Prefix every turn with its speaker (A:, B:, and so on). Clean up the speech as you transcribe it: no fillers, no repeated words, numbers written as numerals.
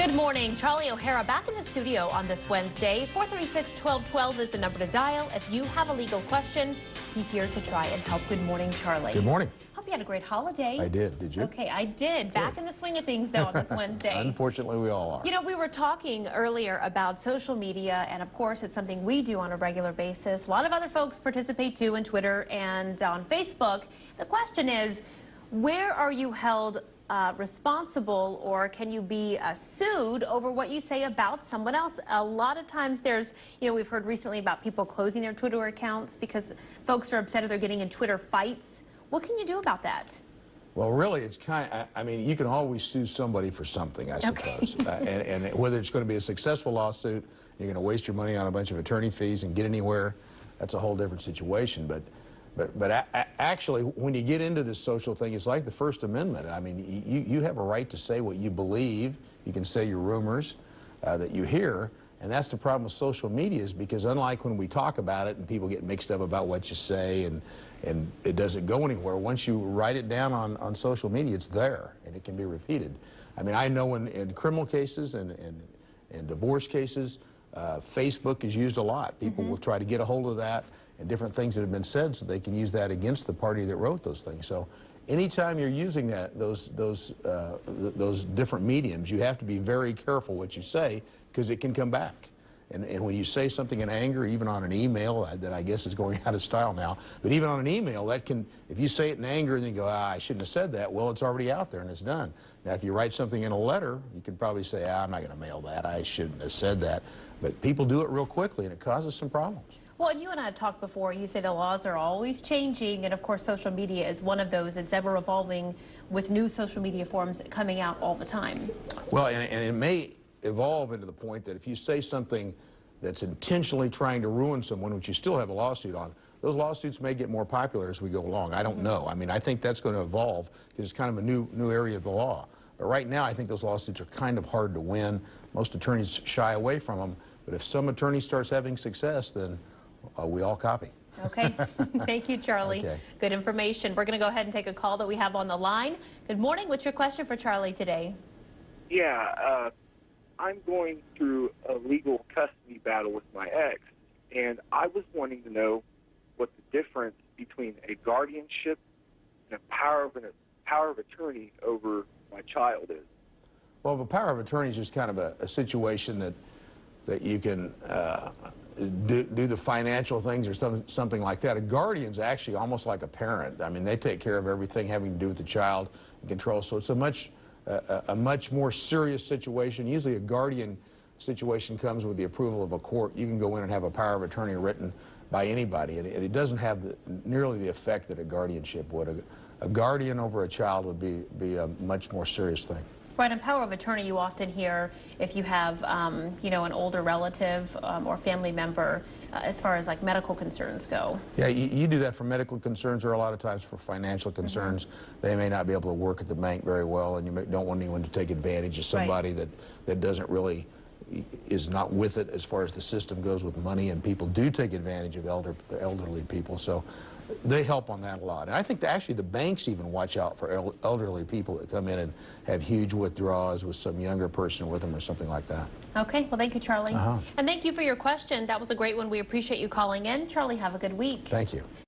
A: Good morning. Charlie O'Hara back in the studio on this Wednesday. 436-1212 is the number to dial. If you have a legal question, he's here to try and help. Good morning, Charlie.
B: Good morning.
A: Hope you had a great holiday.
B: I did. Did you?
A: Okay, I did. Back in the swing of things, though, on this Wednesday.
B: Unfortunately, we all are.
A: You know, we were talking earlier about social media, and of course, it's something we do on a regular basis. A lot of other folks participate, too, in Twitter and on Facebook. The question is, where are you held responsible, or can you be sued over what you say about someone else? A lot of times there's, we've heard recently about people closing their Twitter accounts because folks are upset or they're getting in Twitter fights. What can you do about that?
B: Well, really, it's I mean, you can always sue somebody for something, I suppose. Okay. And whether it's going to be a successful lawsuit, you're going to waste your money on a bunch of attorney fees and get anywhere, that's a whole different situation. But actually, when you get into this social thing, it's like the First Amendment. I mean, you have a right to say what you believe. You can say your rumors that you hear. And that's the problem with social media, is because unlike when we talk about it and people get mixed up about what you say and it doesn't go anywhere, once you write it down on social media, it's there and it can be repeated. I mean, I know in criminal cases and divorce cases, Facebook is used a lot. People will try to get a hold of that and different things that have been said so they can use that against the party that wrote those things. So anytime you're using those different mediums, you have to be very careful what you say, because it can come back. And when you say something in anger, even on an email, that I guess is going out of style now, but even on an email, that can, if you say it in anger and you go, I shouldn't have said that, well, it's already out there and it's done. Now, if you write something in a letter, you could probably say, I'm not going to mail that, I shouldn't have said that. But people do it real quickly and it causes some problems.
A: Well, you and I have talked before. You say the laws are always changing, and of course social media is one of those. It's ever evolving with new social media forms coming out all the time.
B: Well, and it may evolve into the point that if you say something that's intentionally trying to ruin someone, which you still have a lawsuit on, those lawsuits may get more popular as we go along. I don't know. I mean, I think that's going to evolve because it's kind of a new area of the law. But right now, I think those lawsuits are kind of hard to win. Most attorneys shy away from them. But if some attorney starts having success, then we all copy.
A: Okay. Thank you, Charlie.
B: Okay.
A: Good information. We're going to go ahead and take a call that we have on the line. Good morning. What's your question for Charlie today?
C: Yeah, I'm going through a legal custody battle with my ex, and I was wanting to know what the difference between a guardianship and a power of attorney over my child is.
B: Well, the power of attorney is just kind of a situation that you can do the financial things or something like that. A guardian's actually almost like a parent. I mean, they take care of everything having to do with the child and control. So it's a much more serious situation. Usually a guardian situation comes with the approval of a court. You can go in and have a power of attorney written by anybody, and it doesn't have nearly the effect that a guardianship would. A guardian over a child would be a much more serious thing.
A: Right, in power of attorney, you often hear if you have, an older relative or family member, as far as like medical concerns go.
B: Yeah, you do that for medical concerns, or a lot of times for financial concerns. They may not be able to work at the bank very well, and you don't want anyone to take advantage of somebody that doesn't really, is not with it as far as the system goes with money, and people do take advantage of elderly people. So they help on that a lot. And I think actually the banks even watch out for elderly people that come in and have huge withdrawals with some younger person with them or something like that.
A: Okay, well, thank you, Charlie. And thank you for your question. That was a great one. We appreciate you calling in. Charlie, have a good week.
B: Thank you.